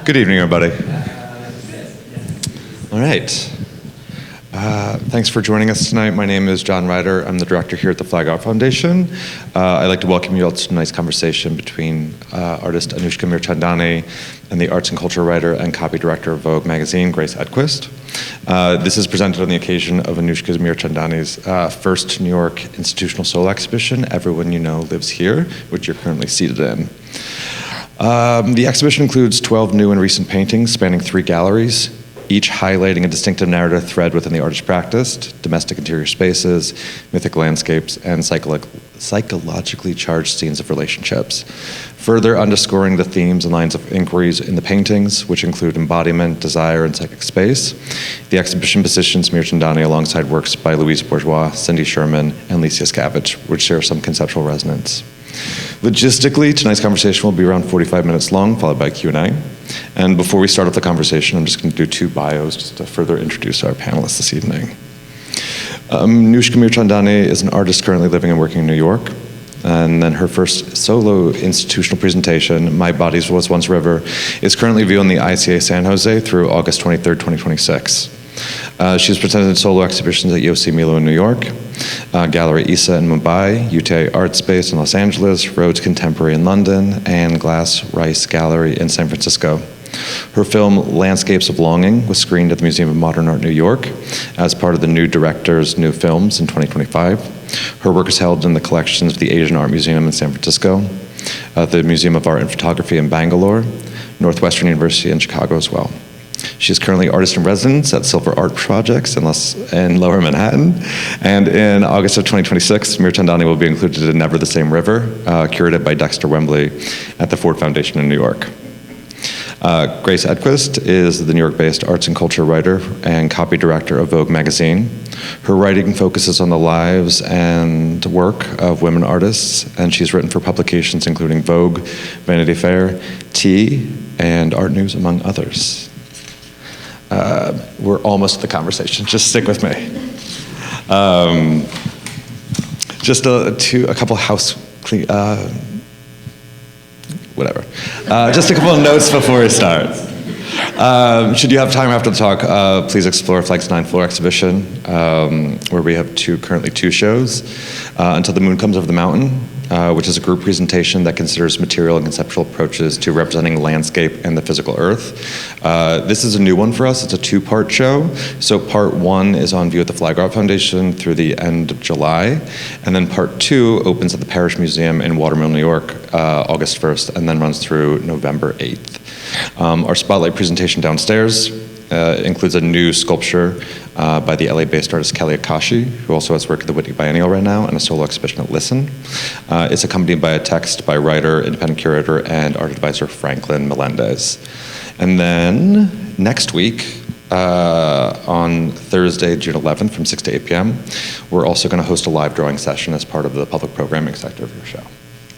Good evening, everybody. All right. Thanks for joining us tonight. My name is John Ryder. I'm the director here at the Flag Art Foundation. I'd like to welcome you all to a nice conversation between artist Anoushka Mirchandani and the arts and culture writer and copy director of Vogue magazine, Grace Edquist. This is presented on the occasion of Anoushka Mirchandani's first New York institutional solo exhibition, Everyone You Know Lives Here, which you're currently seated in. The exhibition includes 12 new and recent paintings spanning 3 galleries, each highlighting a distinctive narrative thread within the artist's practice: domestic interior spaces, mythic landscapes, and psychologically charged scenes of relationships. Further underscoring the themes and lines of inquiries in the paintings, which include embodiment, desire, and psychic space, the exhibition positions Mirchandani alongside works by Louise Bourgeois, Cindy Sherman, and Licia Scavage, which share some conceptual resonance. Logistically, tonight's conversation will be around 45 minutes long, followed by Q&A. And before we start off the conversation, I'm just going to do 2 bios just to further introduce our panelists this evening. Anoushka Mirchandani is an artist currently living and working in New York. And then her first solo institutional presentation, My Bodies Was Once River, is currently viewing the ICA San Jose through August 23rd, 2026. She's presented solo exhibitions at Yossi Milo in New York, Gallery Isa in Mumbai, UTA Art Space in Los Angeles, Rhodes Contemporary in London, and Glass Rice Gallery in San Francisco. Her film Landscapes of Longing was screened at the Museum of Modern Art New York as part of the new director's new films in 2025. Her work is held in the collections of the Asian Art Museum in San Francisco, the Museum of Art and Photography in Bangalore, Northwestern University in Chicago as well. She is currently artist in residence at Silver Art Projects in Lower Manhattan. And in August of 2026, Mirchandani will be included in Never the Same River, curated by Dexter Wembley at the Ford Foundation in New York. Grace Edquist is the New York-based arts and culture writer and copy director of Vogue magazine. Her writing focuses on the lives and work of women artists, and she's written for publications including Vogue, Vanity Fair, T, and Art News, among others. We're almost at the conversation. Just stick with me. Just a couple just a couple of notes before we start. Should you have time after the talk, please explore Flag's 9th floor exhibition, where we have currently two shows. Until the Moon Comes Over the Mountain, which is a group presentation that considers material and conceptual approaches to representing landscape and the physical earth. This is a new one for us. It's a 2-part show. So part 1 is on view at the Flag Art Foundation through the end of July. And then part 2 opens at the Parish Museum in Watermill, New York, August 1st, and then runs through November 8th. Our spotlight presentation downstairs includes a new sculpture by the LA-based artist Kelly Akashi, who also has work at the Whitney Biennial right now, and a solo exhibition at Listen. It's accompanied by a text by writer, independent curator, and art advisor Franklin Melendez. And then next week, on Thursday, June 11th from 6 to 8 p.m., we're also going to host a live drawing session as part of the public programming sector of your show.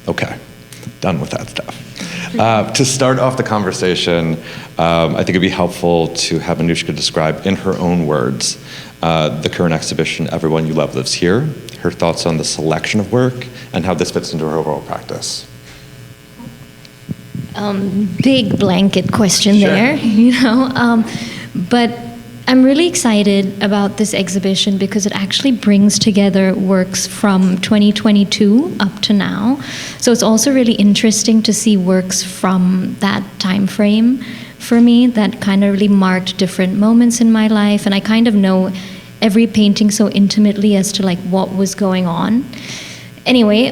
Okay, done with that stuff. To start off the conversation, I think it'd be helpful to have Anoushka describe in her own words the current exhibition, Everyone You Love Lives Here, her thoughts on the selection of work, and how this fits into her overall practice. Big blanket question there, but I'm really excited about this exhibition because it actually brings together works from 2022 up to now. So it's also really interesting to see works from that time frame for me that kind of really marked different moments in my life. And I kind of know every painting so intimately as to like what was going on. Anyway,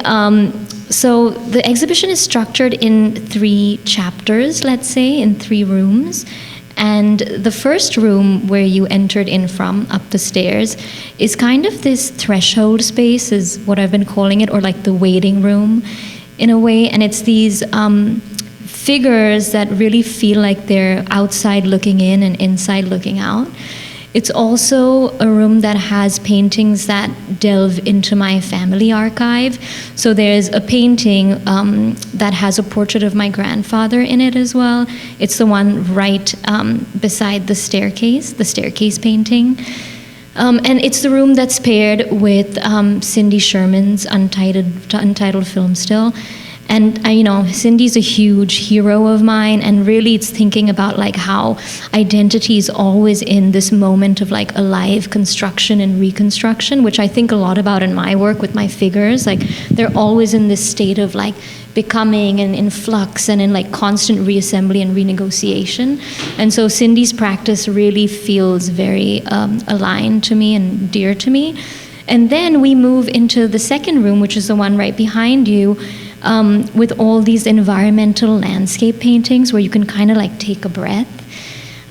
so the exhibition is structured in 3 chapters, let's say, in 3 rooms. And the first room where you entered in from, up the stairs, is kind of this threshold space, is what I've been calling it, or like the waiting room in a way. And it's these figures that really feel like they're outside looking in and inside looking out. It's also a room that has paintings that delve into my family archive. So there's a painting that has a portrait of my grandfather in it as well. It's the one right beside the staircase painting. And it's the room that's paired with Cindy Sherman's untitled film still. And Cindy's a huge hero of mine, and really it's thinking about like how identity is always in this moment of like alive construction and reconstruction, which I think a lot about in my work with my figures. Like they're always in this state of like becoming and in flux and in like constant reassembly and renegotiation. And so Cindy's practice really feels very aligned to me and dear to me. And then we move into the second room, which is the one right behind you, with all these environmental landscape paintings where you can kind of like take a breath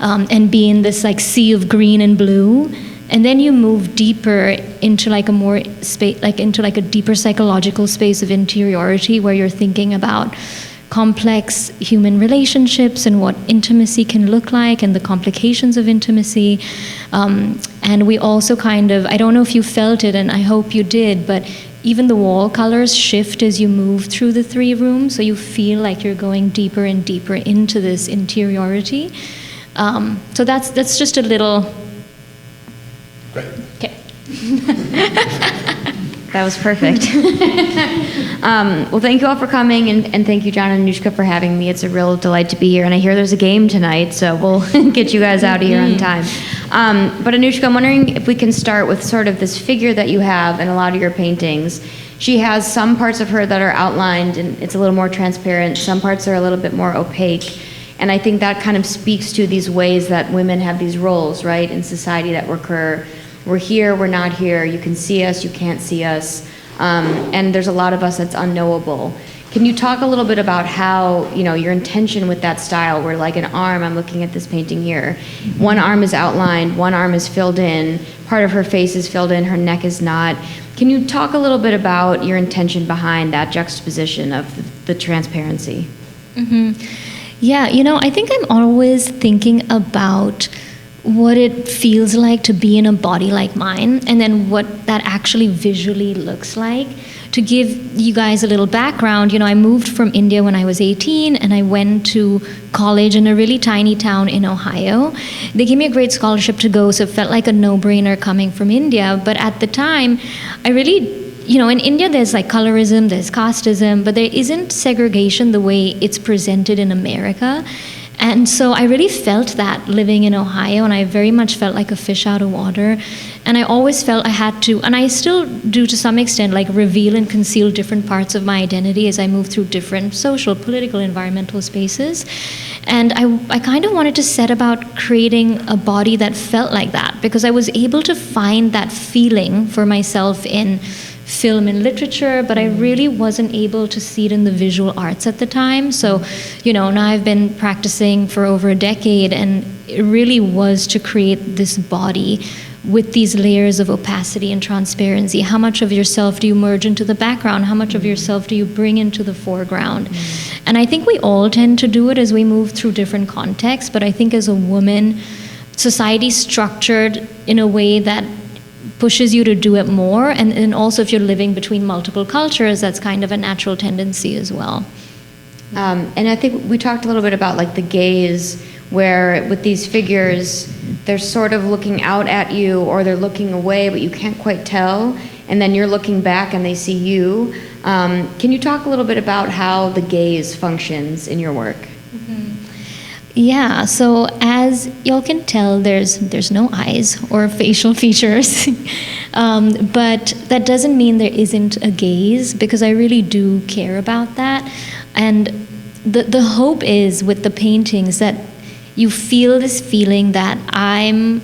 and be in this like sea of green and blue. And then you move deeper into like a more space, like into like a deeper psychological space of interiority, where you're thinking about complex human relationships and what intimacy can look like and the complications of intimacy. And we also kind of, I don't know if you felt it, and I hope you did, but even the wall colors shift as you move through the 3 rooms, so you feel like you're going deeper and deeper into this interiority. So that's just a little. Great. Okay. That was perfect. Well, thank you all for coming, and thank you, John and Anoushka, for having me. It's a real delight to be here, and I hear there's a game tonight, so we'll get you guys out of here on time. But Anoushka, I'm wondering if we can start with sort of this figure that you have in a lot of your paintings. She has some parts of her that are outlined, and it's a little more transparent. Some parts are a little bit more opaque. And I think that kind of speaks to these ways that women have these roles, right, in society that recur. We're here, we're not here. You can see us, you can't see us. And there's a lot of us that's unknowable. Can you talk a little bit about how, your intention with that style, where like an arm, I'm looking at this painting here, one arm is outlined, one arm is filled in, part of her face is filled in, her neck is not. Can you talk a little bit about your intention behind that juxtaposition of the transparency? Mm-hmm. Yeah, I think I'm always thinking about what it feels like to be in a body like mine, and then what that actually visually looks like. To give you guys a little background, I moved from India when I was 18, and I went to college in a really tiny town in Ohio. They gave me a great scholarship to go, so it felt like a no-brainer coming from India. But at the time, I really, in India there's like colorism, there's casteism, but there isn't segregation the way it's presented in America. And so I really felt that living in Ohio, and I very much felt like a fish out of water. And I always felt I had to, and I still do to some extent, like reveal and conceal different parts of my identity as I move through different social, political, environmental spaces. And I kind of wanted to set about creating a body that felt like that, because I was able to find that feeling for myself in film and literature, but I really wasn't able to see it in the visual arts at the time. So, now I've been practicing for over a decade, and it really was to create this body with these layers of opacity and transparency. How much of yourself do you merge into the background? How much of yourself do you bring into the foreground? And I think we all tend to do it as we move through different contexts, but I think as a woman, society's structured in a way that pushes you to do it more, and also if you're living between multiple cultures, that's kind of a natural tendency as well. And I think we talked a little bit about like the gaze, where with these figures, they're sort of looking out at you, or they're looking away, but you can't quite tell, and then you're looking back and they see you. Can you talk a little bit about how the gaze functions in your work? Mm-hmm. Yeah, so as y'all can tell, there's no eyes or facial features, but that doesn't mean there isn't a gaze, because I really do care about that. And the hope is with the paintings that you feel this feeling that I'm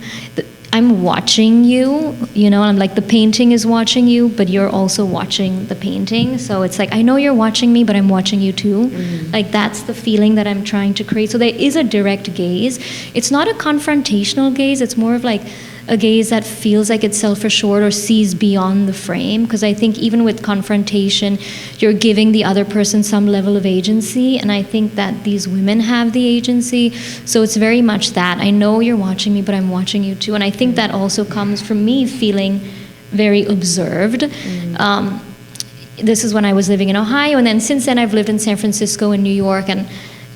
watching you, I'm like the painting is watching you, but you're also watching the painting. So it's like, I know you're watching me, but I'm watching you too. Mm-hmm. Like that's the feeling that I'm trying to create. So there is a direct gaze. It's not a confrontational gaze. It's more of like a gaze that feels like it's self-assured or sees beyond the frame. Because I think even with confrontation, you're giving the other person some level of agency. And I think that these women have the agency. So it's very much that. I know you're watching me, but I'm watching you too. And I think that also comes from me feeling very observed. Mm-hmm. This is when I was living in Ohio. And then since then, I've lived in San Francisco and New York. And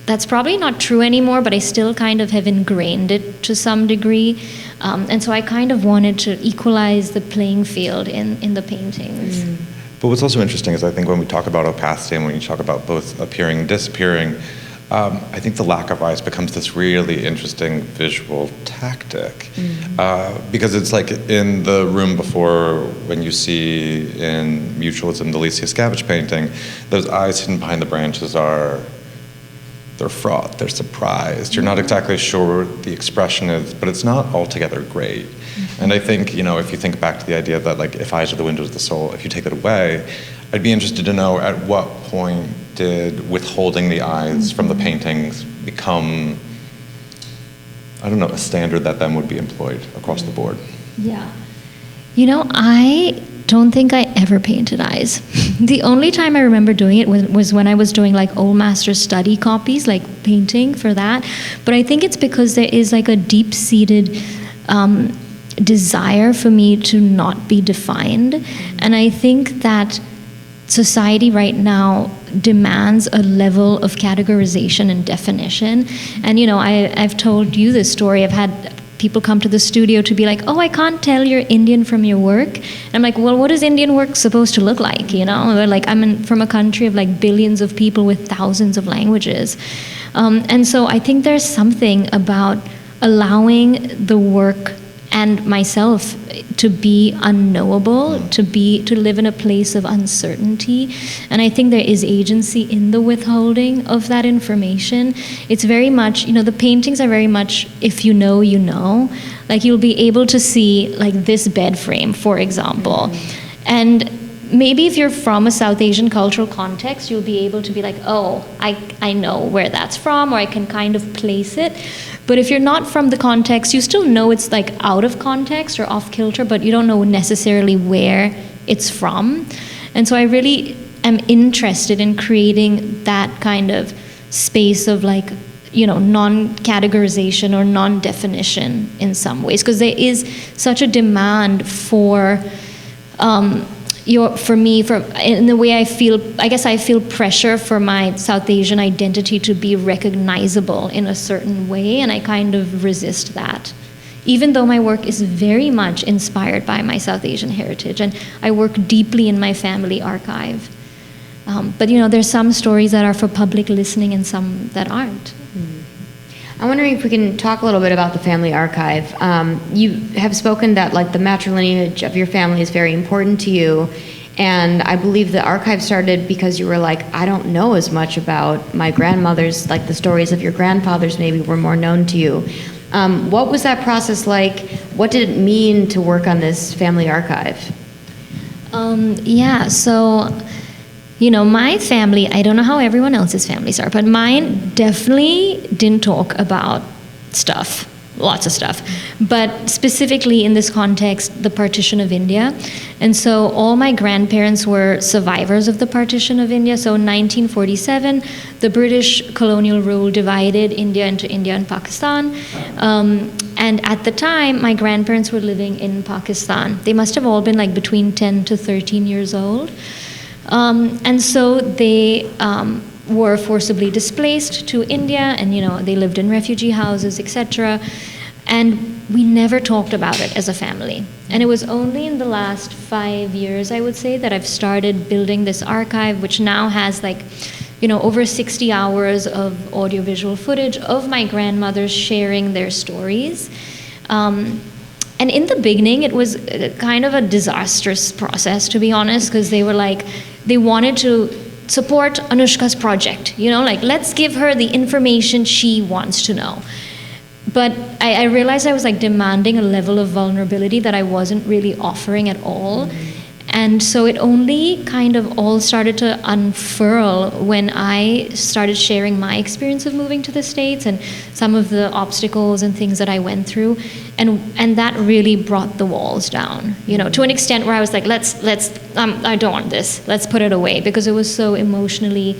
that's probably not true anymore, but I still kind of have ingrained it to some degree. And so I kind of wanted to equalize the playing field in the paintings. But what's also interesting is I think when we talk about opacity and when you talk about both appearing and disappearing, I think the lack of eyes becomes this really interesting visual tactic. Because it's like in the room before, when you see in Mutualism, the Alicia Scavenge painting, those eyes hidden behind the branches they're fraught, they're surprised. You're not exactly sure what the expression is, but it's not altogether great. And I think, if you think back to the idea that like if eyes are the windows of the soul, if you take that away, I'd be interested to know at what point did withholding the eyes from the paintings become, I don't know, a standard that then would be employed across the board? Yeah. I don't think I ever painted eyes. The only time I remember doing it was when I was doing like old master study copies, like painting for that. But I think it's because there is like a deep-seated desire for me to not be defined. And I think that society right now demands a level of categorization and definition. And I've told you this story. I've had people come to the studio to be like, oh, I can't tell you're Indian from your work. And I'm like, well, what is Indian work supposed to look like? Like I'm from a country of like billions of people with thousands of languages. And so I think there's something about allowing the work and myself to be unknowable, to live in a place of uncertainty. And I think there is agency in the withholding of that information. It's very much, the paintings are very much, if you know, you know. Like you'll be able to see like this bed frame, for example. And maybe if you're from a South Asian cultural context, you'll be able to be like, oh, I know where that's from, or I can kind of place it. But if you're not from the context, you still know it's like out of context or off kilter, but you don't know necessarily where it's from. And so I really am interested in creating that kind of space of like, non-categorization or non-definition in some ways, because there is such a demand for in the way I feel, I guess I feel pressure for my South Asian identity to be recognizable in a certain way, and I kind of resist that. Even though my work is very much inspired by my South Asian heritage, and I work deeply in my family archive. But there's some stories that are for public listening and some that aren't. I'm wondering if we can talk a little bit about the family archive. You have spoken that like the matrilineage of your family is very important to you, and I believe the archive started because you were like, I don't know as much about my grandmother's, like the stories of your grandfathers maybe were more known to you. What was that process like? What did it mean to work on this family archive? My family, I don't know how everyone else's families are, but mine definitely didn't talk about stuff, lots of stuff. But specifically in this context, the partition of India. And so all my grandparents were survivors of the partition of India. So in 1947, the British colonial rule divided India into India and Pakistan. And at the time, my grandparents were living in Pakistan. They must have all been like between 10 to 13 years old. And so they were forcibly displaced to India, and they lived in refugee houses, etc. And we never talked about it as a family. And it was only in the last 5 years, I would say, that I've started building this archive, which now has over 60 hours of audiovisual footage of my grandmothers sharing their stories. And in the beginning, it was kind of a disastrous process, to be honest, because they were like, they wanted to support Anoushka's project, let's give her the information she wants to know. But I realized I was demanding a level of vulnerability that I wasn't really offering at all. Mm-hmm. And so it only kind of all started to unfurl when I started sharing my experience of moving to the States and some of the obstacles and things that I went through. And that really brought the walls down, to an extent where I was like, I don't want this, let's put it away, because it was so emotionally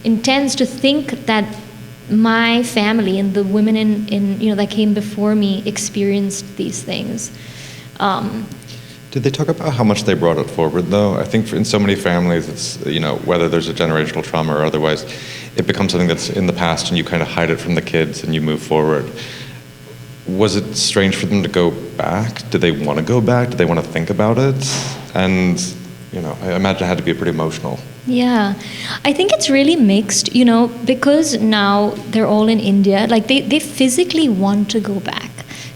intense to think that my family and the women in that came before me experienced these things. Did they talk about how much they brought it forward, though? I think in so many families, it's, whether there's a generational trauma or otherwise, it becomes something that's in the past and you kind of hide it from the kids and you move forward. Was it strange for them to go back? Did they want to go back? Did they want to think about it? And I imagine it had to be pretty emotional. Yeah, I think it's really mixed, because now they're all in India. Like they physically want to go back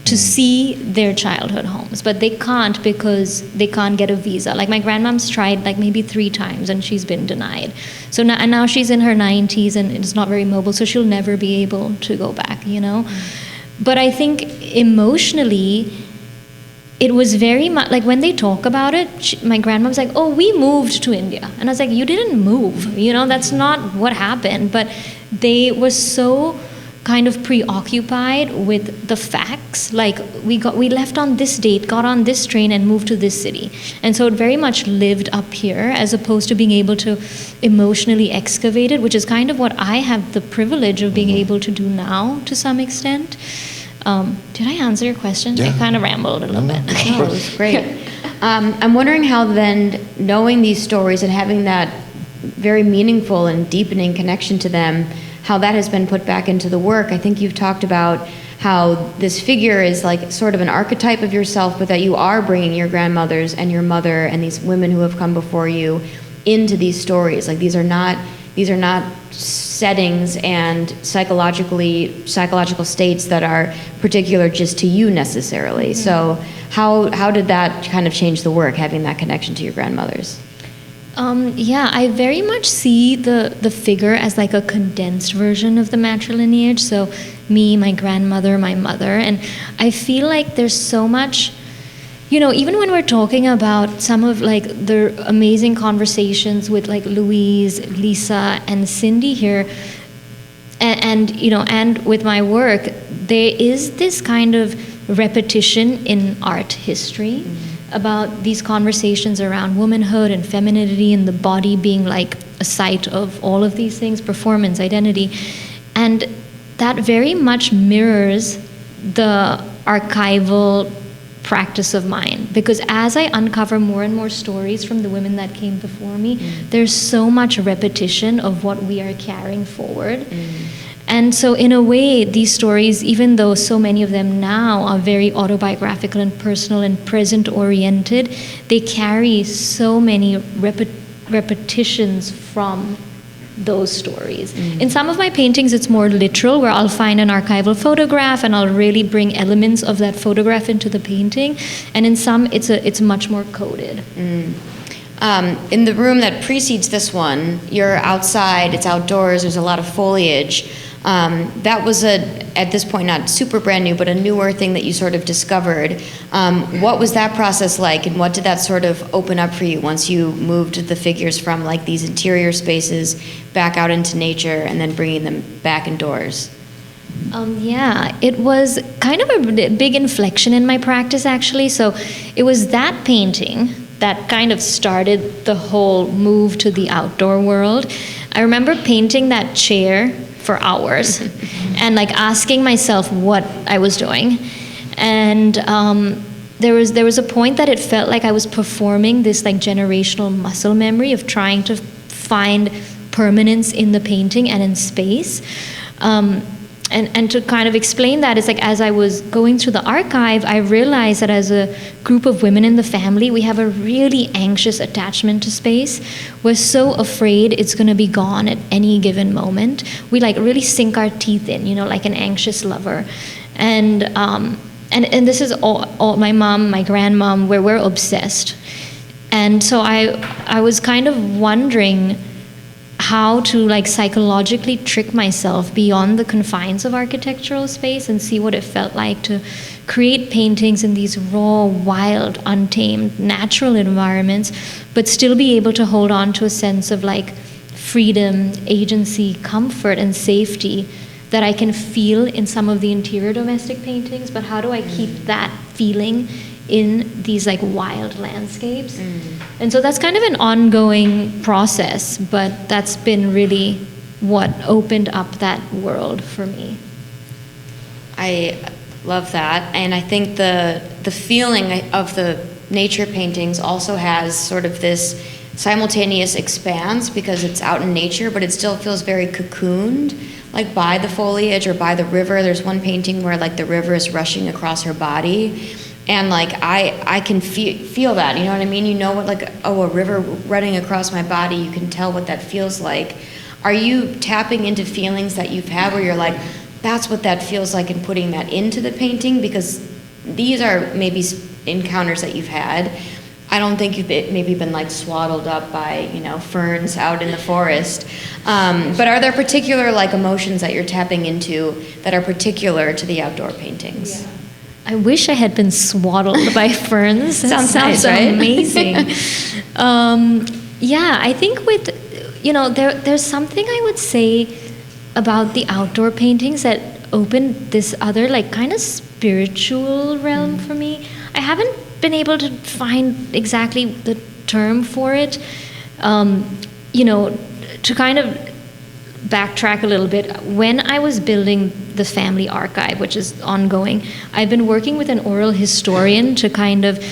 to see their childhood homes, but they can't because they can't get a visa. Like my grandmom's tried like maybe 3 times and she's been denied. So now she's in her 90s and it's not very mobile, so she'll never be able to go back, But I think emotionally, it was very much like when they talk about it, my grandmom's like, "Oh, we moved to India," and I was like, "You didn't move, that's not what happened." But they were so kind of preoccupied with the facts, like we left on this date, got on this train, and moved to this city, and so it very much lived up here as opposed to being able to emotionally excavate it, which is kind of what I have the privilege of being able to do now to some extent. Did I answer your question? Yeah. I kind of rambled a little bit. No, it was great. I'm wondering how then, knowing these stories and having that very meaningful and deepening connection to them, how that has been put back into the work. I think you've talked about how this figure is like sort of an archetype of yourself, but that you are bringing your grandmothers and your mother and these women who have come before you into these stories. Like these are not settings and psychological states that are particular just to you necessarily. Mm-hmm. So how did that kind of change the work, having that connection to your grandmothers? Yeah, I very much see the figure as like a condensed version of the matrilineage. So me, my grandmother, my mother, and I feel like there's so much. Even when we're talking about some of like the amazing conversations with like Louise, Lisa, and Cindy here, and with my work, there is this kind of repetition in art history about these conversations around womanhood and femininity and the body being like a site of all of these things, performance, identity, and that very much mirrors the archival practice of mine, because as I uncover more and more stories from the women that came before me, there's so much repetition of what we are carrying forward. And so in a way, these stories, even though so many of them now are very autobiographical and personal and present oriented, they carry so many repetitions from those stories. In some of my paintings, it's more literal, where I'll find an archival photograph and I'll really bring elements of that photograph into the painting. And in some, it's much more coded. In the room that precedes this one, you're outside, it's outdoors, there's a lot of foliage. That was at this point, not super brand new, but a newer thing that you sort of discovered. What was that process like, and what did that sort of open up for you once you moved the figures from like these interior spaces back out into nature and then bringing them back indoors? Yeah, it was kind of a big inflection in my practice, actually. So it was that painting that kind of started the whole move to the outdoor world. I remember painting that chair for hours and like asking myself what I was doing. And there was a point that it felt like I was performing this like generational muscle memory of trying to find permanence in the painting and in space. And to kind of explain that, it's like as I was going through the archive, I realized that as a group of women in the family, we have a really anxious attachment to space. We're so afraid it's going to be gone at any given moment. We like really sink our teeth in, like an anxious lover. And this is all my mom, my grandmom, where we're obsessed. And so I was kind of wondering how to like psychologically trick myself beyond the confines of architectural space and see what it felt like to create paintings in these raw, wild, untamed, natural environments, but still be able to hold on to a sense of like freedom, agency, comfort, and safety that I can feel in some of the interior domestic paintings, but how do I keep that feeling in these like wild landscapes? And so that's kind of an ongoing process, but that's been really what opened up that world for me. I love that, and I think the feeling of the nature paintings also has sort of this simultaneous expanse because it's out in nature, but it still feels very cocooned, like by the foliage or by the river. There's one painting where like the river is rushing across her body. And like I can feel that, you know what I mean? You know what, like, oh, a river running across my body, you can tell what that feels like. Are you tapping into feelings that you've had where you're like, that's what that feels like, and putting that into the painting? Because these are maybe encounters that you've had. I don't think you've maybe been like swaddled up by, you know, ferns out in the forest. But are there particular like emotions that you're tapping into that are particular to the outdoor paintings? Yeah. I wish I had been swaddled by ferns. That Sounds nice, right? amazing. Yeah, I think with, you know, there's something I would say about the outdoor paintings that opened this other, like, kind of spiritual realm for me. I haven't been able to find exactly the term for it. You know, to kind of backtrack a little bit, when I was building the family archive, which is ongoing, I've been working with an oral historian to kind of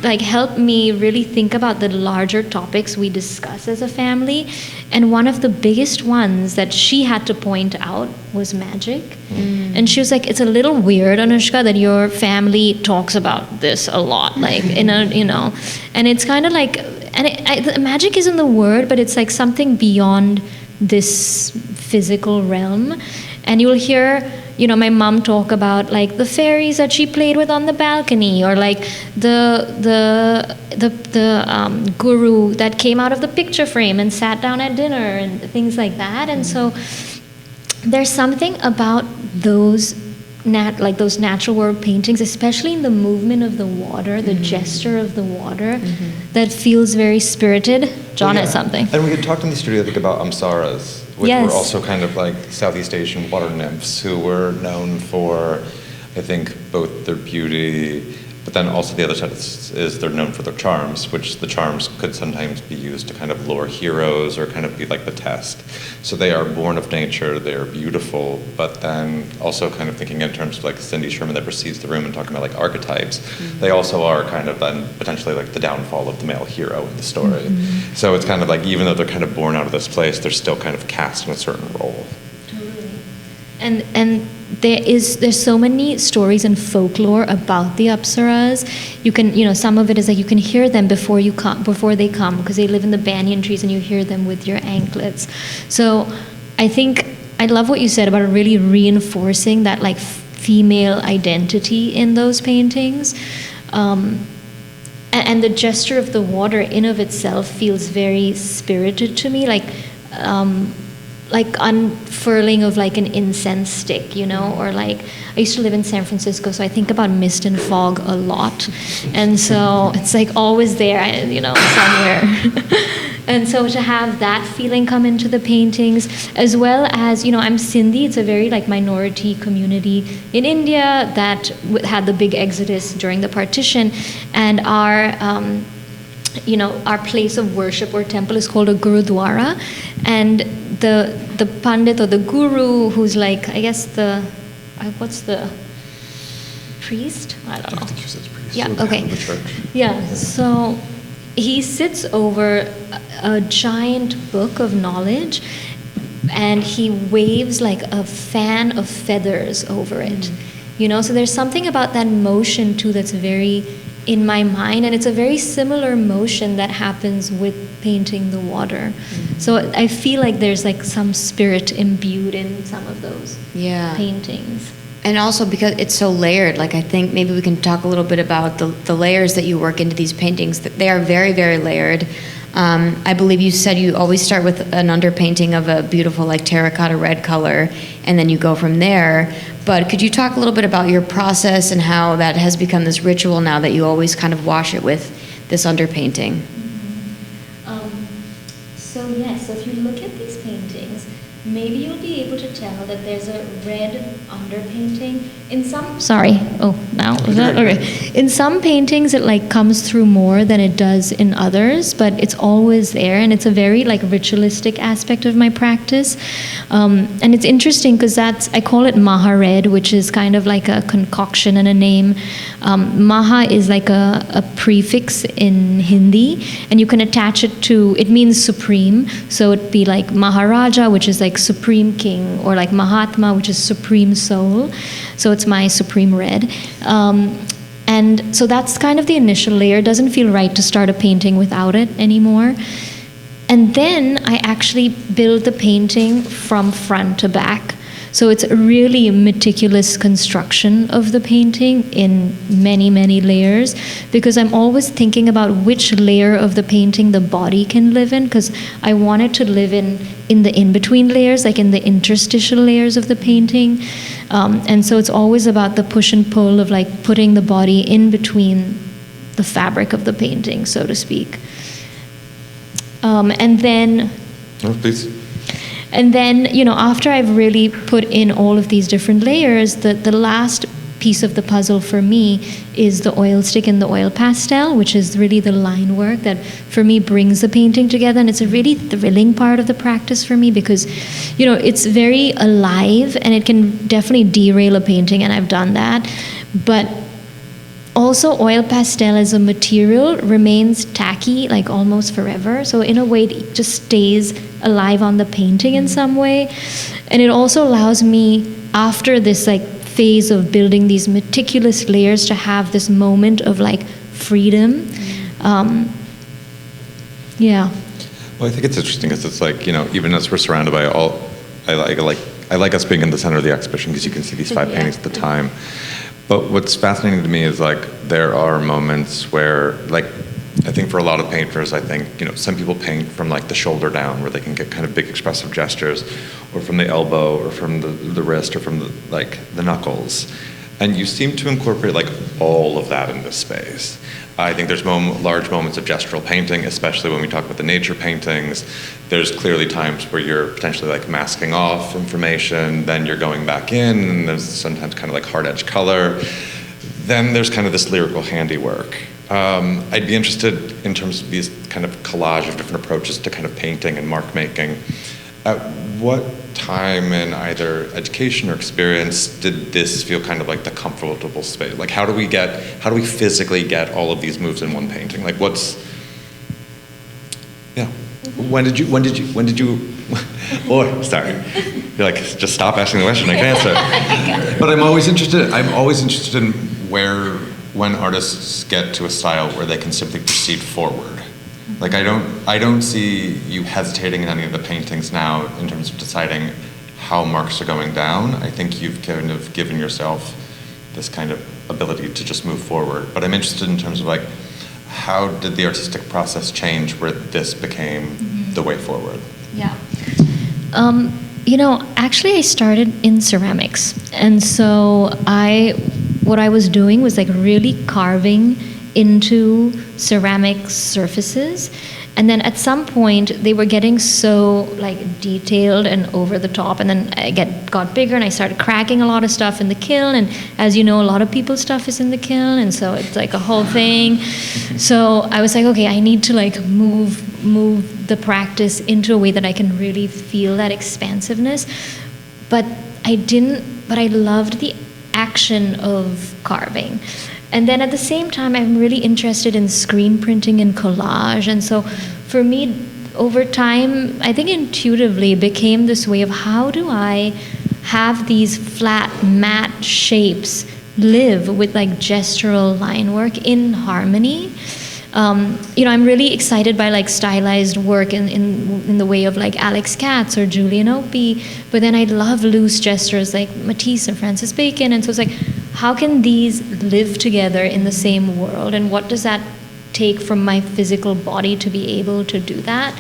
like help me really think about the larger topics we discuss as a family. And one of the biggest ones that she had to point out was magic. And she was like, it's a little weird, Anoushka, that your family talks about this a lot, like, in a, you know, and it's kind of like, and magic isn't the word, but it's like something beyond this physical realm. And you'll hear, you know, my mom talk about like the fairies that she played with on the balcony, or like the guru that came out of the picture frame and sat down at dinner and things like that. And so there's something about those those natural world paintings, especially in the movement of the water, the gesture of the water, that feels very spirited. John has something. And we had talked in the studio, I think, about Amsaras, which were also kind of like Southeast Asian water nymphs who were known for, I think, both their beauty, but then also the other side is they're known for their charms, which the charms could sometimes be used to kind of lure heroes or kind of be like the test. So they are born of nature, they're beautiful, but then also kind of thinking in terms of like Cindy Sherman that precedes the room and talking about like archetypes, they also are kind of then potentially like the downfall of the male hero in the story. So it's kind of like, even though they're kind of born out of this place, they're still kind of cast in a certain role. Totally. And there's so many stories and folklore about the Apsaras. You can, you know, some of it is like you can hear them before they come, because they live in the banyan trees and you hear them with your anklets. So I think I love what you said about really reinforcing that like female identity in those paintings. And the gesture of the water in of itself feels very spirited to me, like unfurling of like an incense stick, you know, or like, I used to live in San Francisco, so I think about mist and fog a lot. And so it's like always there, you know, somewhere. And so to have that feeling come into the paintings, as well as, you know, I'm Sindhi, it's a very like minority community in India that had the big exodus during the partition, and our place of worship or temple is called a gurudwara, and the pandit or the guru, who's like, I guess what's the priest? I don't know. I think he says priest. Yeah. The Okay. head of the church. Yeah. So he sits over a giant book of knowledge, and he waves like a fan of feathers over it. You know, so there's something about that motion too that's very in my mind, and it's a very similar motion that happens with painting the water. So I feel like there's like some spirit imbued in some of those paintings. And also because it's so layered, like I think maybe we can talk a little bit about the layers that you work into these paintings. They are very, very layered. I believe you said you always start with an underpainting of a beautiful like terracotta red color, and then you go from there. But could you talk a little bit about your process and how that has become this ritual now that you always kind of wash it with this underpainting? So if you look at these paintings, maybe you'll be able to tell that there's a red underpainting in some. Sorry. Oh, now is that okay? In some paintings, it like comes through more than it does in others, but it's always there, and it's a very like ritualistic aspect of my practice. And it's interesting because I call it Maha Red, which is kind of like a concoction and a name. Maha is like a prefix in Hindi, and you can attach it to. It means supreme, so it'd be like Maharaja, which is like supreme king, or like Mahatma, which is supreme soul. So it's my supreme red. And so that's kind of the initial layer. It doesn't feel right to start a painting without it anymore. And then I actually build the painting from front to back. So it's a really meticulous construction of the painting in many, many layers, because I'm always thinking about which layer of the painting the body can live in, because I want it to live in the in-between layers, like in the interstitial layers of the painting. And so it's always about the push and pull of like putting the body in between the fabric of the painting, so to speak. And then... Oh, please. And then, after I've really put in all of these different layers, the last piece of the puzzle for me is the oil stick and the oil pastel, which is really the line work that for me brings the painting together. And it's a really thrilling part of the practice for me because, it's very alive and it can definitely derail a painting, and I've done that. But also, oil pastel as a material remains tacky, like almost forever. So in a way, it just stays alive on the painting in some way. And it also allows me, after this like phase of building these meticulous layers, to have this moment of like freedom. Yeah. Well, I think it's interesting because it's like, even as we're surrounded by all, I like us being in the center of the exhibition because you can see these 5 paintings at the time. But what's fascinating to me is like there are moments where, like, I think for a lot of painters, I think, some people paint from like the shoulder down where they can get kind of big expressive gestures, or from the elbow, or from the wrist, or from the knuckles. And you seem to incorporate like all of that in this space. I think there's large moments of gestural painting, especially when we talk about the nature paintings. There's clearly times where you're potentially like masking off information, then you're going back in, and there's sometimes kind of like hard edge color. Then there's kind of this lyrical handiwork. I'd be interested in terms of these kind of collage of different approaches to kind of painting and mark making. At what time in either education or experience did this feel kind of like the comfortable space? Like how do we physically get all of these moves in one painting? Like when did you, oh, sorry. You're like, just stop asking the question, I can answer. But I'm always interested in when artists get to a style where they can simply proceed forward. Like I don't see you hesitating in any of the paintings now in terms of deciding how marks are going down. I think you've kind of given yourself this kind of ability to just move forward. But I'm interested in terms of like, how did the artistic process change where this became the way forward? Yeah. Actually I started in ceramics. And so what I was doing was like really carving into ceramic surfaces, and then at some point they were getting so like detailed and over the top, and then I got bigger and I started cracking a lot of stuff in the kiln, and as you know, a lot of people's stuff is in the kiln, and so it's like a whole thing. So I was like, okay, I need to like move the practice into a way that I can really feel that expansiveness, but I loved the action of carving. And then at the same time, I'm really interested in screen printing and collage. And so for me, over time, I think intuitively it became this way of how do I have these flat, matte shapes live with like gestural line work in harmony. I'm really excited by like stylized work in the way of like Alex Katz or Julian Opie, but then I love loose gestures like Matisse and Francis Bacon, and so it's like, how can these live together in the same world, and what does that take from my physical body to be able to do that?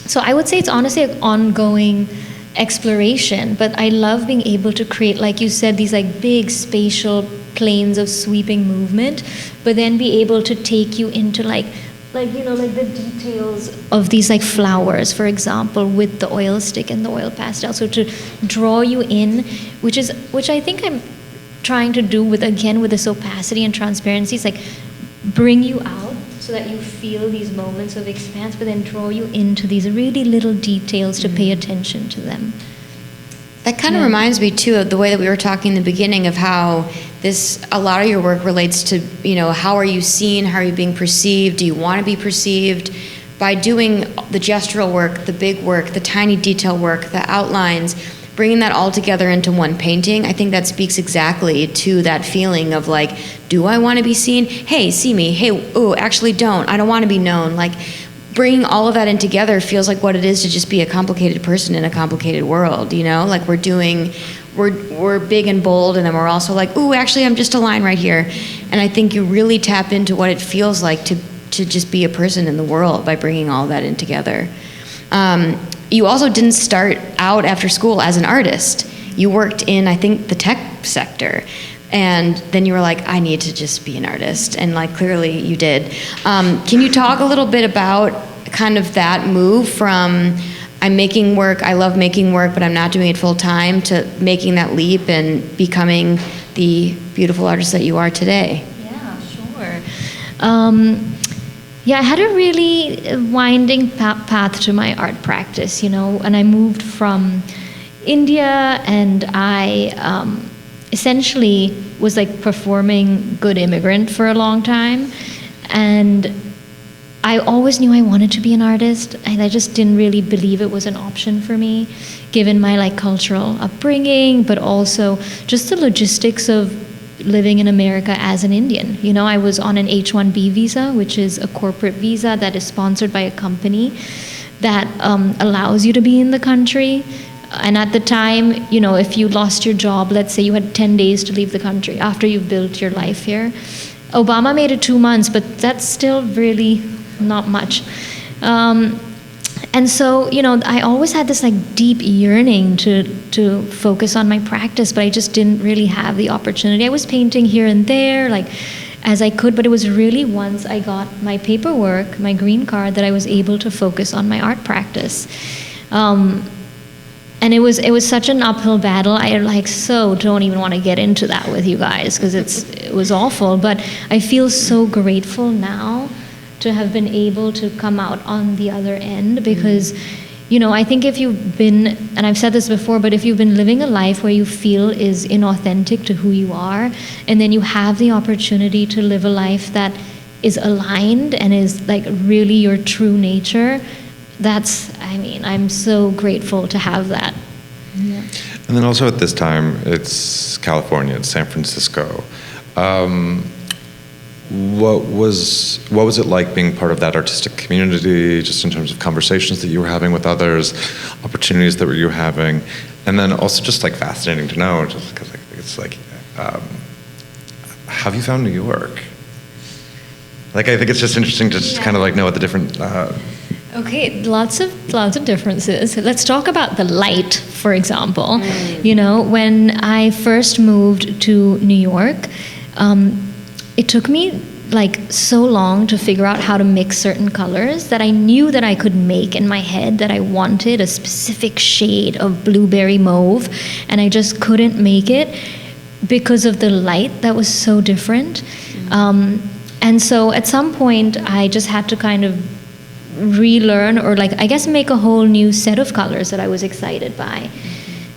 So I would say it's honestly an ongoing exploration, but I love being able to create, like you said, these like big spatial planes of sweeping movement, but then be able to take you into like the details of these like flowers, for example, with the oil stick and the oil pastel. So to draw you in, which I think I'm trying to do with this opacity and transparency, is like bring you out so that you feel these moments of expanse, but then draw you into these really little details to pay attention to them. That kind of reminds me too of the way that we were talking in the beginning of how a lot of your work relates to, how are you seen, how are you being perceived, do you want to be perceived? By doing the gestural work, the big work, the tiny detail work, the outlines, bringing that all together into one painting, I think that speaks exactly to that feeling of like, do I want to be seen? Hey, see me. Hey, oh, actually don't. I don't want to be known. Like, bringing all of that in together feels like what it is to just be a complicated person in a complicated world, you know? Like we're big and bold, and then we're also like, ooh, actually I'm just a line right here. And I think you really tap into what it feels like to just be a person in the world by bringing all that in together. You also didn't start out after school as an artist. You worked in, I think, the tech sector. And then you were like, I need to just be an artist. And like, clearly you did. Can you talk a little bit about kind of that move from I'm making work, I love making work, but I'm not doing it full time, to making that leap and becoming the beautiful artist that you are today? Yeah, sure. Yeah, I had a really winding path to my art practice, you know, and I moved from India, and I essentially was like performing good immigrant for a long time, and I always knew I wanted to be an artist, and I just didn't really believe it was an option for me, given my like cultural upbringing, but also just the logistics of living in America as an Indian. You know, I was on an H-1B visa, which is a corporate visa that is sponsored by a company that allows you to be in the country. And at the time, you know, if you lost your job, let's say you had 10 days to leave the country after you've built your life here. Obama made it 2 months, but that's still really not much. And so, you know, I always had this like deep yearning to focus on my practice, but I just didn't really have the opportunity. I was painting here and there, like as I could, but it was really once I got my paperwork, my green card, that I was able to focus on my art practice. And it was such an uphill battle. I like so don't even want to get into that with you guys because it was awful. But I feel so grateful now to have been able to come out on the other end, because, you know, I think if you've been, and I've said this before, but if you've been living a life where you feel is inauthentic to who you are, and then you have the opportunity to live a life that is aligned and is like really your true nature, that's, I mean, I'm so grateful to have that. Yeah. And then also at this time, it's California, it's San Francisco. What was it like being part of that artistic community, just in terms of conversations that you were having with others, opportunities that you were having, and then also just like fascinating to know, just because it's like, have you found New York? Like, I think it's just interesting to just kind of like know what the different. Okay, lots of differences. Let's talk about the light, for example. You know, when I first moved to New York, it took me like so long to figure out how to mix certain colors that I knew that I could make in my head, that I wanted a specific shade of blueberry mauve, and I just couldn't make it because of the light that was so different. And so at some point I just had to kind of relearn, or like I guess make a whole new set of colors that I was excited by.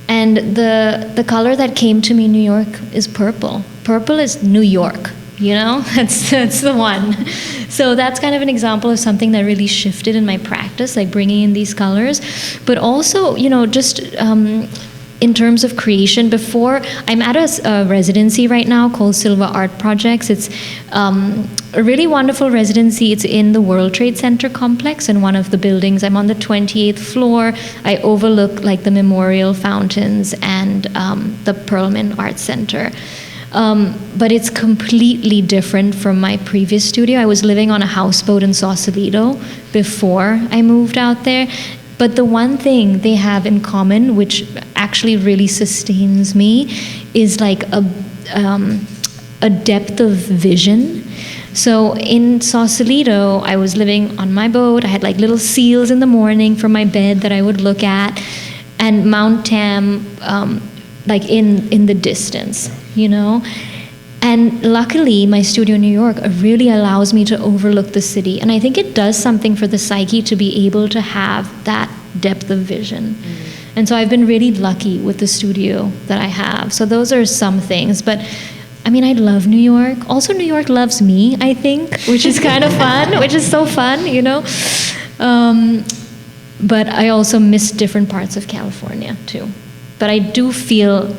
And the color that came to me in New York is purple. Purple is New York. You know, that's the one. So that's kind of an example of something that really shifted in my practice, like bringing in these colors. But also, you know, just in terms of creation, before, I'm at a residency right now called Silva Art Projects. It's a really wonderful residency. It's in the World Trade Center complex in one of the buildings. I'm on the 28th floor. I overlook like the memorial fountains and the Perlman Art Center. But it's completely different from my previous studio. I was living on a houseboat in Sausalito before I moved out there. But the one thing they have in common, which actually really sustains me, is like a depth of vision. So in Sausalito, I was living on my boat. I had like little seals in the morning from my bed that I would look at, and Mount Tam like in the distance, you know? And luckily, my studio in New York really allows me to overlook the city. And I think it does something for the psyche to be able to have that depth of vision. And so I've been really lucky with the studio that I have. So those are some things. But I mean, I love New York. Also, New York loves me, I think, which is kind of fun, which is so fun, you know? But I also miss different parts of California, too. but I do feel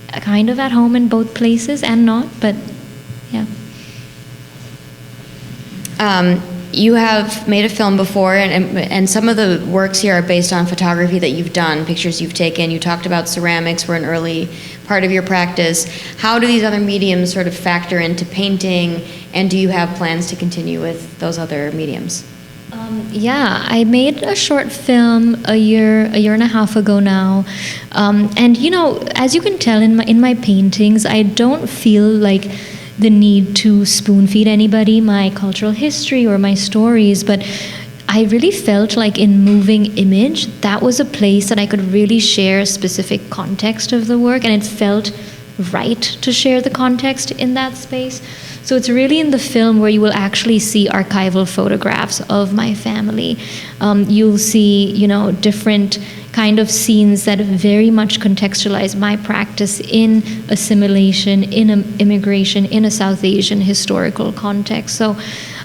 kind of at home in both places and not, but yeah. You have made a film before, and some of the works here are based on photography that you've done, pictures you've taken. You talked about ceramics were an early part of your practice. How do these other mediums sort of factor into painting, and do you have plans to continue with those other mediums? Yeah, I made a short film a year and a half ago now, and you know, as you can tell in my paintings, I don't feel like the need to spoon feed anybody my cultural history or my stories, but I really felt like in moving image, that was a place that I could really share a specific context of the work, and it felt right to share the context in that space. So it's really in the film where you will actually see archival photographs of my family. You'll see, you know, different kind of scenes that very much contextualize my practice in assimilation, in immigration, in a South Asian historical context. So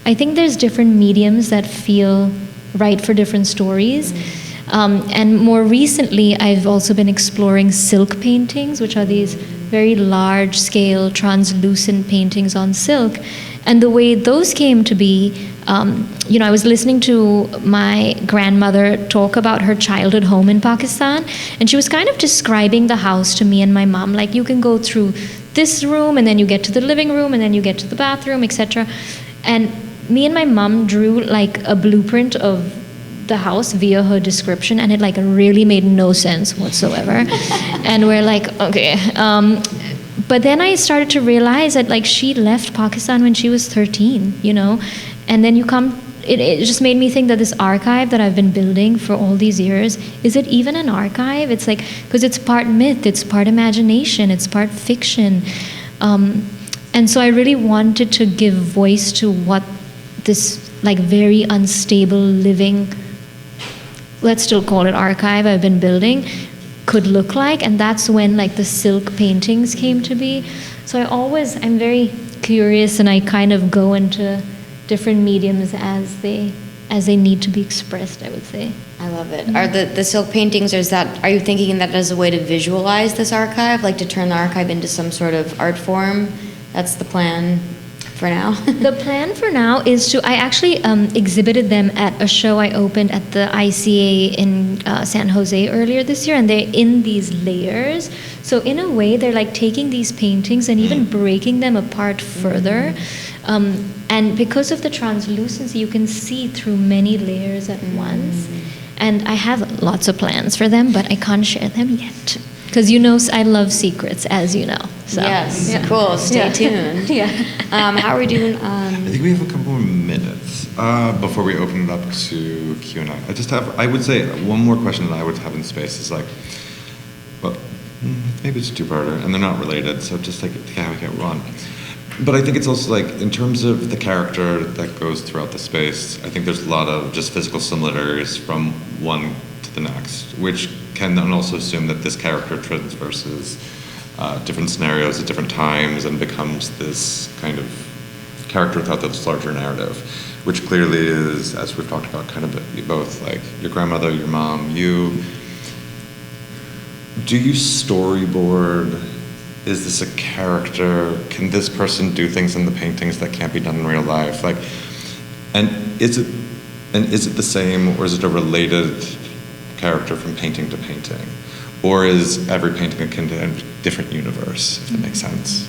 I think there's different mediums that feel right for different stories. And more recently, I've also been exploring silk paintings, which are these very large-scale, translucent paintings on silk. And the way those came to be, you know, I was listening to my grandmother talk about her childhood home in Pakistan, and she was kind of describing the house to me and my mom, like you can go through this room, and then you get to the living room, and then you get to the bathroom, etc. And me and my mom drew like a blueprint of the house via her description, and it like really made no sense whatsoever. And we're like, okay. But then I started to realize that like she left Pakistan when she was 13, you know, and then it just made me think that this archive that I've been building for all these years, is it even an archive? It's like, because it's part myth, it's part imagination, it's part fiction. And so I really wanted to give voice to what this like very unstable living, let's still call it archive, I've been building, could look like. And that's when like the silk paintings came to be. So I'm very curious, and I kind of go into different mediums as they need to be expressed, I would say. I love it. Are the silk paintings, are you thinking that as a way to visualize this archive, like to turn the archive into some sort of art form? That's the plan for now? The plan for now is I actually exhibited them at a show I opened at the ICA in San Jose earlier this year, and they're in these layers. So in a way, they're like taking these paintings and even breaking them apart further. And because of the translucency, you can see through many layers at once. And I have lots of plans for them, but I can't share them yet. Because you know, I love secrets, as you know. So, yes, yeah. Cool. Stay tuned. Yeah. How are we doing? I think we have a couple more minutes before we open it up to Q&A. I would say one more question that I would have in space is like, well, maybe it's a two-parter, and they're not related, so just like, yeah, we get one. But I think it's also like, in terms of the character that goes throughout the space, I think there's a lot of just physical similarities from one to the next, which can then also assume that this character traverses different scenarios at different times and becomes this kind of character without this larger narrative, which clearly is, as we've talked about, kind of both like your grandmother, your mom, you. Do you storyboard? Is this a character? Can this person do things in the paintings that can't be done in real life? Like, and is it the same, or is it a related character from painting to painting? Or is every painting a different universe, if that makes sense?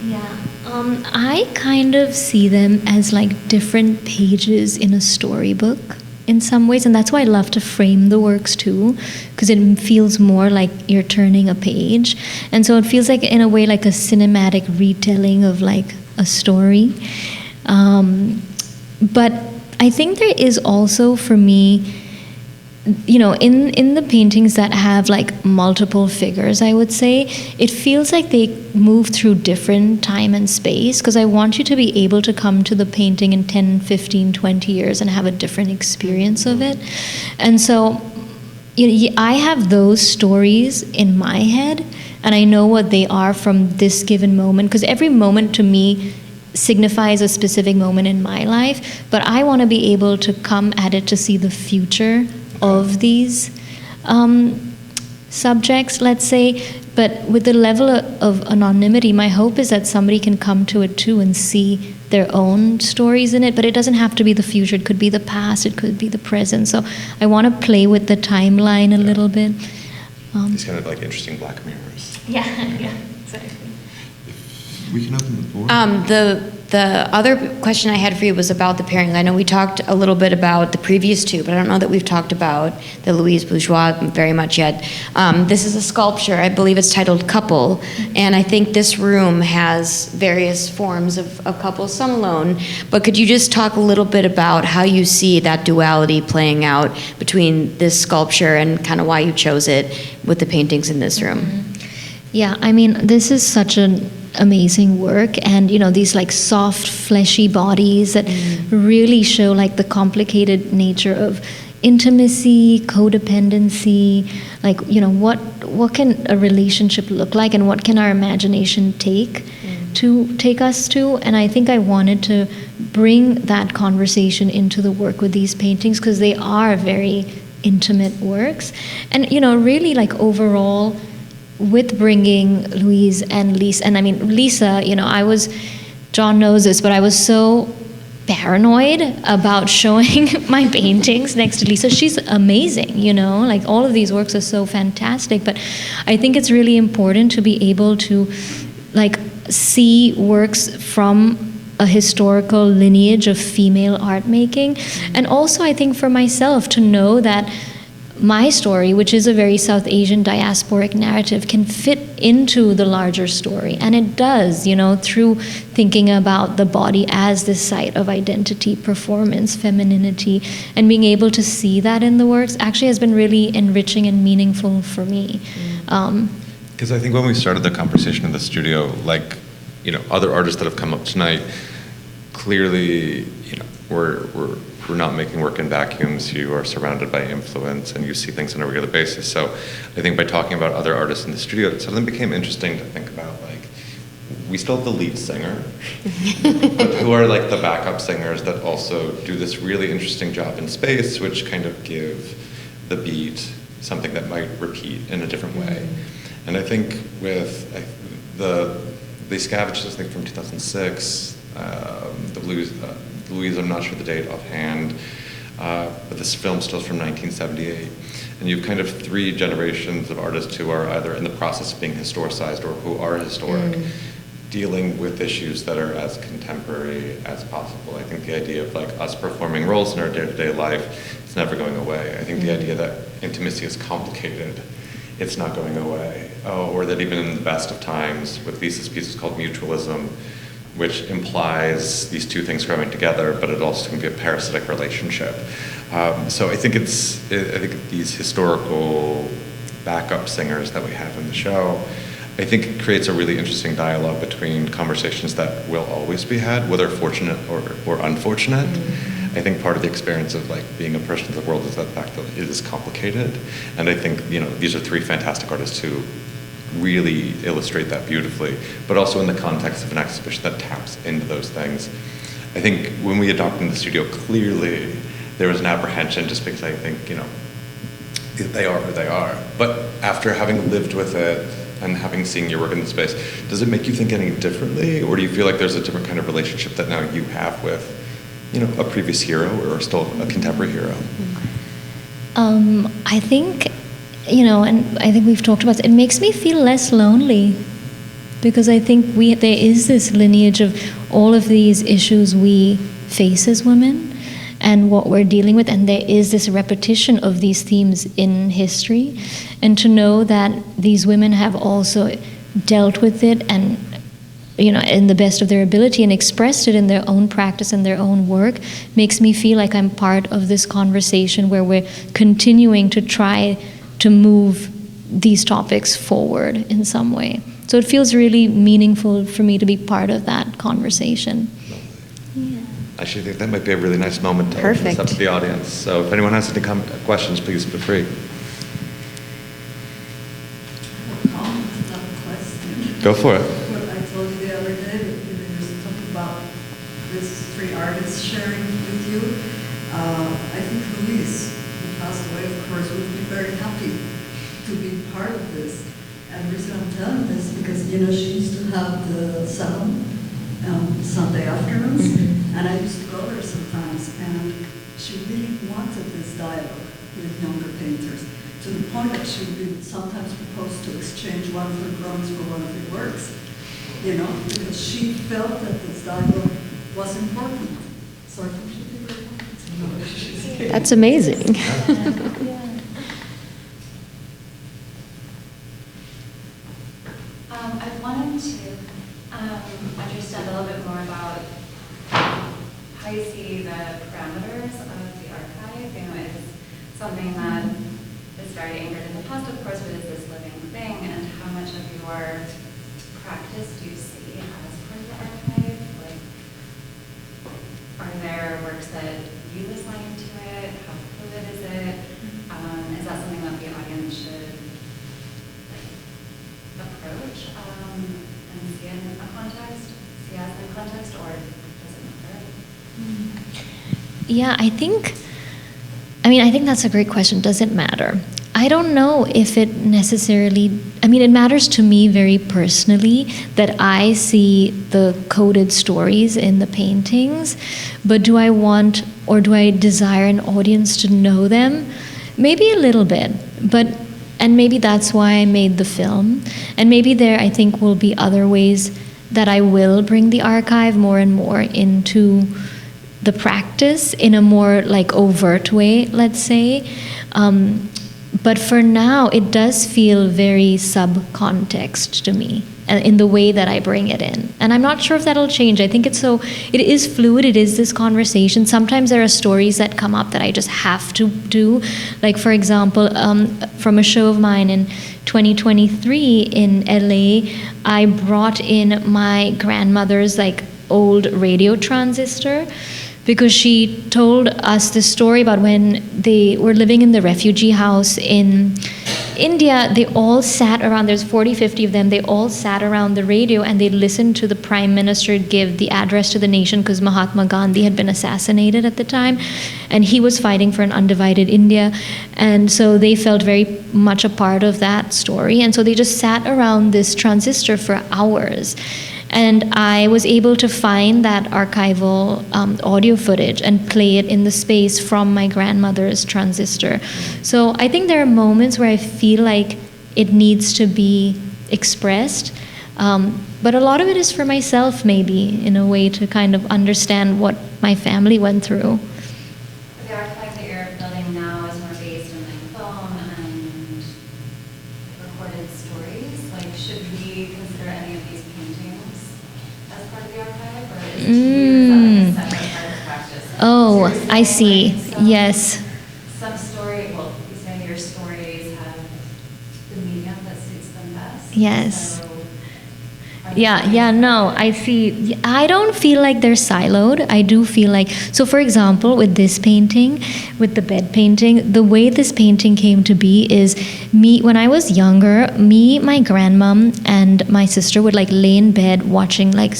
Yeah, I kind of see them as like different pages in a storybook in some ways, and that's why I love to frame the works too, because it feels more like you're turning a page, and so it feels like in a way like a cinematic retelling of like a story. But I think there is also, for me, you know, in the paintings that have like multiple figures, I would say, it feels like they move through different time and space, because I want you to be able to come to the painting in 10, 15, 20 years and have a different experience of it. And so I have those stories in my head, and I know what they are from this given moment, because every moment to me signifies a specific moment in my life, but I want to be able to come at it to see the future of these subjects, let's say, but with the level of anonymity, my hope is that somebody can come to it too and see their own stories in it. But it doesn't have to be the future. It could be the past. It could be the present. So I want to play with the timeline a little bit. These kind of like interesting black mirrors. Yeah, exactly. We can open the floor. The other question I had for you was about the pairing. I know we talked a little bit about the previous two, but I don't know that we've talked about the Louise Bourgeois very much yet. This is a sculpture. I believe it's titled Couple, and I think this room has various forms of couples, some alone. But could you just talk a little bit about how you see that duality playing out between this sculpture and kind of why you chose it with the paintings in this room? Yeah, I mean, this is such an amazing work, and these like soft fleshy bodies that really show like the complicated nature of intimacy, codependency, like what can a relationship look like, and what can our imagination take us to. And I think I wanted to bring that conversation into the work with these paintings because they are very intimate works. And really, like, overall, with bringing Louise and Lisa, and I mean Lisa, John knows this, but I was so paranoid about showing my paintings next to Lisa. She's amazing, like all of these works are so fantastic, but I think it's really important to be able to like see works from a historical lineage of female art making, and also I think for myself to know that my story, which is a very South Asian diasporic narrative, can fit into the larger story. And it does, through thinking about the body as this site of identity, performance, femininity, and being able to see that in the works actually has been really enriching and meaningful for me. Because I think when we started the conversation in the studio, like, other artists that have come up tonight, clearly, we're not making work in vacuums. You are surrounded by influence and you see things on a regular basis. So I think by talking about other artists in the studio, it suddenly became interesting to think about, like, we still have the lead singer, but who are like the backup singers that also do this really interesting job in space, which kind of give the beat something that might repeat in a different way. And I think with the Scavengers, I think from 2006, the Louise, I'm not sure the date offhand, but this film still is from 1978. And you have kind of three generations of artists who are either in the process of being historicized or who are historic, dealing with issues that are as contemporary as possible. I think the idea of like us performing roles in our day-to-day life, it's never going away. I think the idea that intimacy is complicated, it's not going away. Or that even in the best of times, with Lisa's piece called Mutualism, which implies these two things growing together, but it also can be a parasitic relationship. So I think these historical backup singers that we have in the show, I think it creates a really interesting dialogue between conversations that will always be had, whether fortunate or unfortunate. I think part of the experience of like being a person in the world is that fact that it is complicated. And I think, these are three fantastic artists who really illustrate that beautifully, but also in the context of an exhibition that taps into those things. I think when we adopted in the studio, clearly there was an apprehension just because I think, they are who they are. But after having lived with it and having seen your work in the space, does it make you think any differently? Or do you feel like there's a different kind of relationship that now you have with, a previous hero or still a contemporary hero? I think, and I think we've talked about it makes me feel less lonely, because I think there is this lineage of all of these issues we face as women and what we're dealing with, and there is this repetition of these themes in history, and to know that these women have also dealt with it and in the best of their ability and expressed it in their own practice and their own work makes me feel like I'm part of this conversation where we're continuing to try to move these topics forward in some way. So it feels really meaningful for me to be part of that conversation. Yeah. I actually think that might be a really nice moment to open this up to the audience. So if anyone has any questions, please feel free. Go for it. What I told you the other day, there's something about these three artists sharing with you. I think Louise, who passed away, of course, would be very happy to be part of this. And the reason I'm telling this because, you know, she used to have the salon Sunday afternoons, and I used to go there sometimes, and she really wanted this dialogue with younger painters, to the point that she would sometimes propose to exchange one of her drawings for one of her works, you know, because she felt that this dialogue was important. So I think she'd be very happy. That's amazing. I wanted to understand a little bit more about how you see the parameters of the archive. You know, it's something that is very anchored in the past, of course, but is this living thing, and how much of your practice do you see as part of the archive? Like, are there works that you assign to it? How fluid is it? Is that something that the audience should approach and see in a context, see as in context, or does it matter? Yeah, I think that's a great question. Does it matter? I don't know if it necessarily, it matters to me very personally that I see the coded stories in the paintings, but do I want or do I desire an audience to know them? Maybe a little bit, and maybe that's why I made the film. And maybe there, I think, will be other ways that I will bring the archive more and more into the practice in a more like overt way, let's say. But for now, it does feel very sub-context to me in the way that I bring it in. And I'm not sure if that'll change. I think it is fluid, it is this conversation. Sometimes there are stories that come up that I just have to do. Like, for example, from a show of mine in 2023 in LA, I brought in my grandmother's like old radio transistor, because she told us this story about when they were living in the refugee house in India. They all sat around, there's 40, 50 of them, they all sat around the radio and they listened to the prime minister give the address to the nation, because Mahatma Gandhi had been assassinated at the time and he was fighting for an undivided India. And so they felt very much a part of that story. And so they just sat around this transistor for hours. And I was able to find that archival audio footage and play it in the space from my grandmother's transistor. So I think there are moments where I feel like it needs to be expressed, but a lot of it is for myself, maybe, in a way to kind of understand what my family went through. The archive that you're building now is more based in like film and recorded stories. Like, should we consider any of these paintings as part of the archive, or is it that like a separate part of practice? Oh, I see. Yes. Some story, well, you say your stories have the medium that suits them best. Yes. So No, I see. I don't feel like they're siloed. I do feel like, so for example, with this painting, with the bed painting, the way this painting came to be is me, when I was younger, my grandmom and my sister would like lay in bed watching like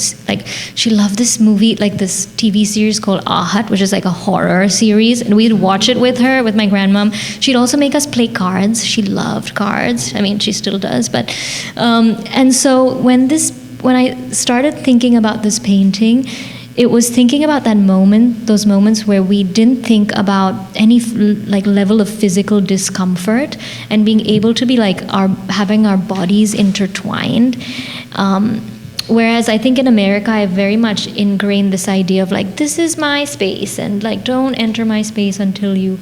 she loved this movie, like this TV series called Ahat, which is like a horror series, and we'd watch it with her, with my grandmom. She'd also make us play cards. She loved cards. I mean, she still does, but, and so when I started thinking about this painting, it was thinking about that moment, those moments where we didn't think about any like level of physical discomfort and being able to be like having our bodies intertwined. Whereas I think in America, I very much ingrained this idea of like, this is my space, and like, don't enter my space until you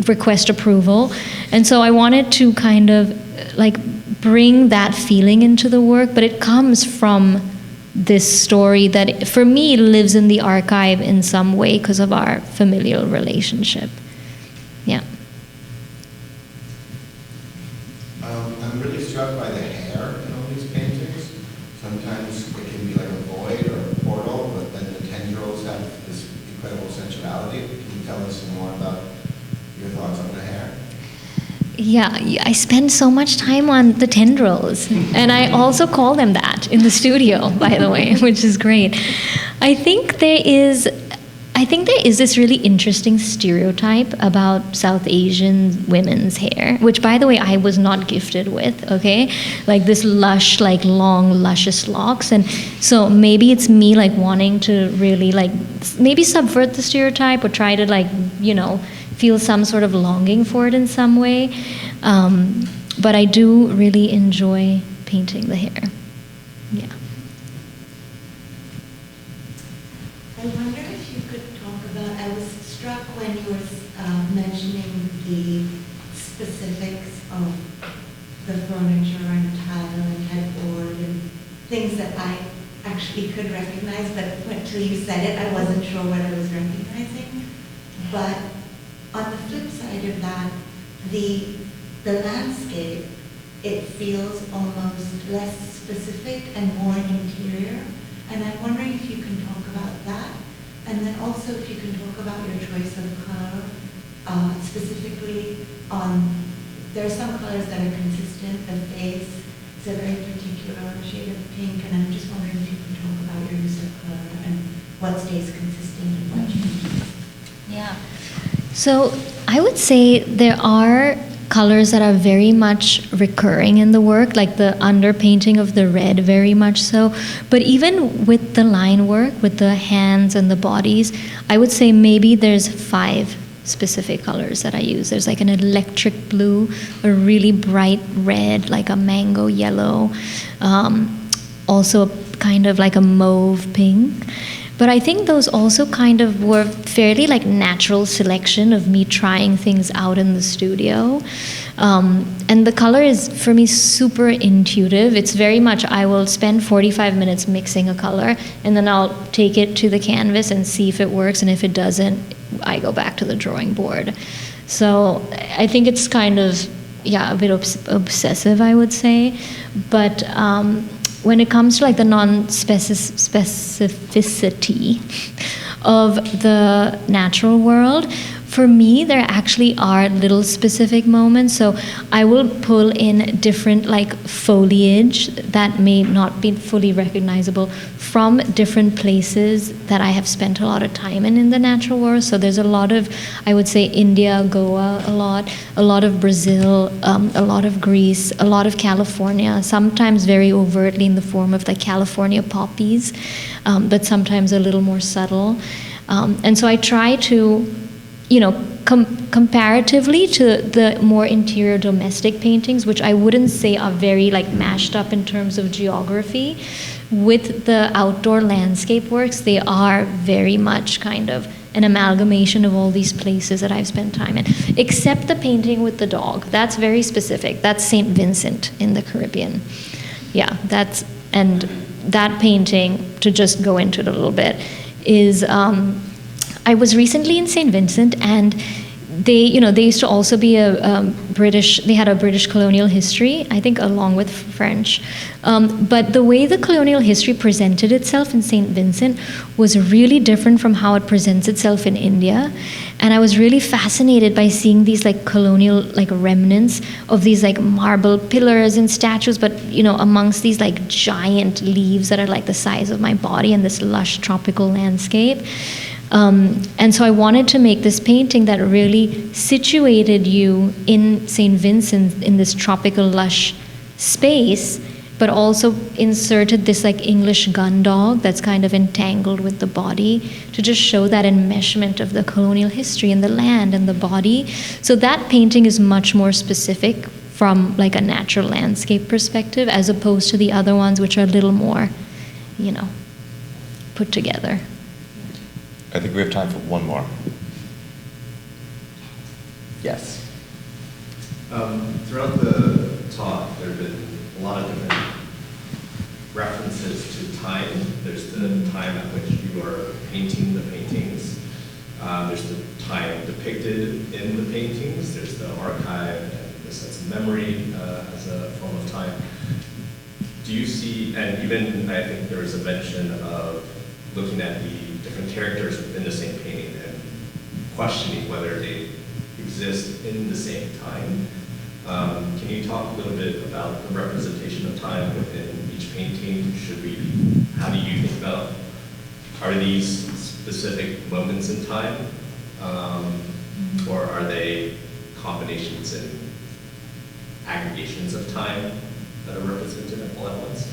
request approval. And so I wanted to kind of like bring that feeling into the work, but it comes from this story that for me lives in the archive in some way because of our familial relationship. Yeah. I'm really struck by the hair in all these paintings. Sometimes it can be like a void or a portal, but then the tendrils have this incredible sensuality. Can you tell us some more about your thoughts on the hair? Yeah, I spend so much time on the tendrils, and I also call them that in the studio, by the way, which is great. I think I think there is this really interesting stereotype about South Asian women's hair, which, by the way, I was not gifted with, okay? Like this lush, like long, luscious locks. And so maybe it's me like wanting to really like maybe subvert the stereotype or try to like, you know, feel some sort of longing for it in some way. But I do really enjoy painting the hair. Yeah. I wonder if you could talk about, I was struck when you were mentioning the specifics of the furniture and tile and headboard and things that I actually could recognize, but until you said it, I wasn't sure what I was recognizing. But on the flip side of that, the landscape, it feels almost less specific and more interior. And I'm wondering if you can talk about that. And then also if you can talk about your choice of color, specifically on, there are some colors that are consistent. The face is a very particular shade of pink. And I'm just wondering if you can talk about your use of color and what stays consistent and what changes. Yeah. So I would say there are colors that are very much recurring in the work, like the underpainting of the red, very much so. But even with the line work, with the hands and the bodies, I would say maybe there's 5 specific colors that I use. There's like an electric blue, a really bright red, like a mango yellow, also kind of like a mauve pink. But I think those also kind of were fairly like natural selection of me trying things out in the studio. And the color is, for me, super intuitive. It's very much, I will spend 45 minutes mixing a color, and then I'll take it to the canvas and see if it works, and if it doesn't, I go back to the drawing board. So I think it's kind of, yeah, a bit obsessive, I would say. But when it comes to like the non-specificity of the natural world, for me, there actually are little specific moments. So I will pull in different like foliage that may not be fully recognizable from different places that I have spent a lot of time in the natural world. So there's a lot of, I would say, India, Goa, a lot of Brazil, a lot of Greece, a lot of California, sometimes very overtly in the form of like California poppies, but sometimes a little more subtle. And so I try to, you know, comparatively to the more interior domestic paintings, which I wouldn't say are very like mashed up in terms of geography, with the outdoor landscape works, they are very much kind of an amalgamation of all these places that I've spent time in, except the painting with the dog. That's very specific. That's St. Vincent in the Caribbean. Yeah, and that painting, to just go into it a little bit, is, I was recently in St. Vincent, and they used to also be they had a British colonial history, I think along with French. But the way the colonial history presented itself in St. Vincent was really different from how it presents itself in India. And I was really fascinated by seeing these like colonial like remnants of these like marble pillars and statues, but amongst these like giant leaves that are like the size of my body and this lush tropical landscape. And so I wanted to make this painting that really situated you in St. Vincent in this tropical lush space, but also inserted this like English gun dog that's kind of entangled with the body to just show that enmeshment of the colonial history and the land and the body. So that painting is much more specific from like a natural landscape perspective, as opposed to the other ones, which are a little more, put together. I think we have time for one more. Yes. Throughout the talk, there have been a lot of different references to time. There's the time at which you are painting the paintings. There's the time depicted in the paintings. There's the archive and the sense of memory as a form of time. Do you see, and even I think there was a mention of looking at the different characters within the same painting and questioning whether they exist in the same time. Can you talk a little bit about the representation of time within each painting? How do you think about, are these specific moments in time, or are they combinations and aggregations of time that are represented all at once?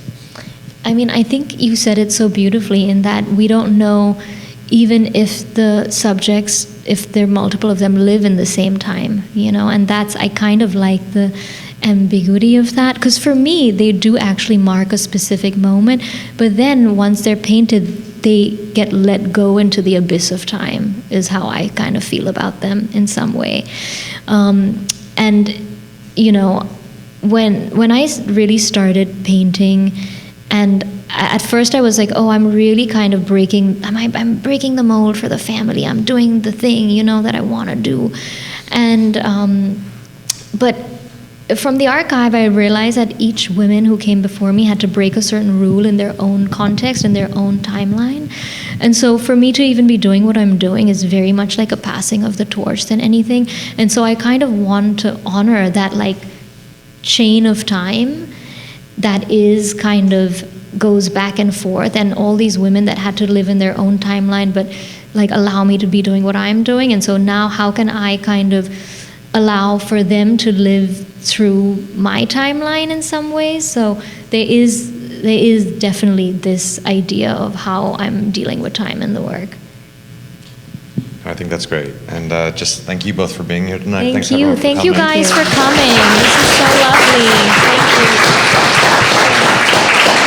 I mean, I think you said it so beautifully in that we don't know even if the subjects, if there are multiple of them, live in the same time, you know, and that's, I kind of like the ambiguity of that, because for me, they do actually mark a specific moment, but then once they're painted, they get let go into the abyss of time, is how I kind of feel about them in some way. And, you know, when I really started painting, and at first I was like, oh, I'm really kind of I'm breaking the mold for the family. I'm doing the thing, you know, that I want to do. And, but from the archive, I realized that each woman who came before me had to break a certain rule in their own context, in their own timeline. And so for me to even be doing what I'm doing is very much like a passing of the torch than anything. And so I kind of want to honor that like chain of time that is kind of goes back and forth, and all these women that had to live in their own timeline, but like allow me to be doing what I'm doing. And so now how can I kind of allow for them to live through my timeline in some ways? So there is definitely this idea of how I'm dealing with time in the work. I think that's great. And just thank you both for being here tonight. Thank Thanks you. everyone for Thank you coming. guys for coming. This is so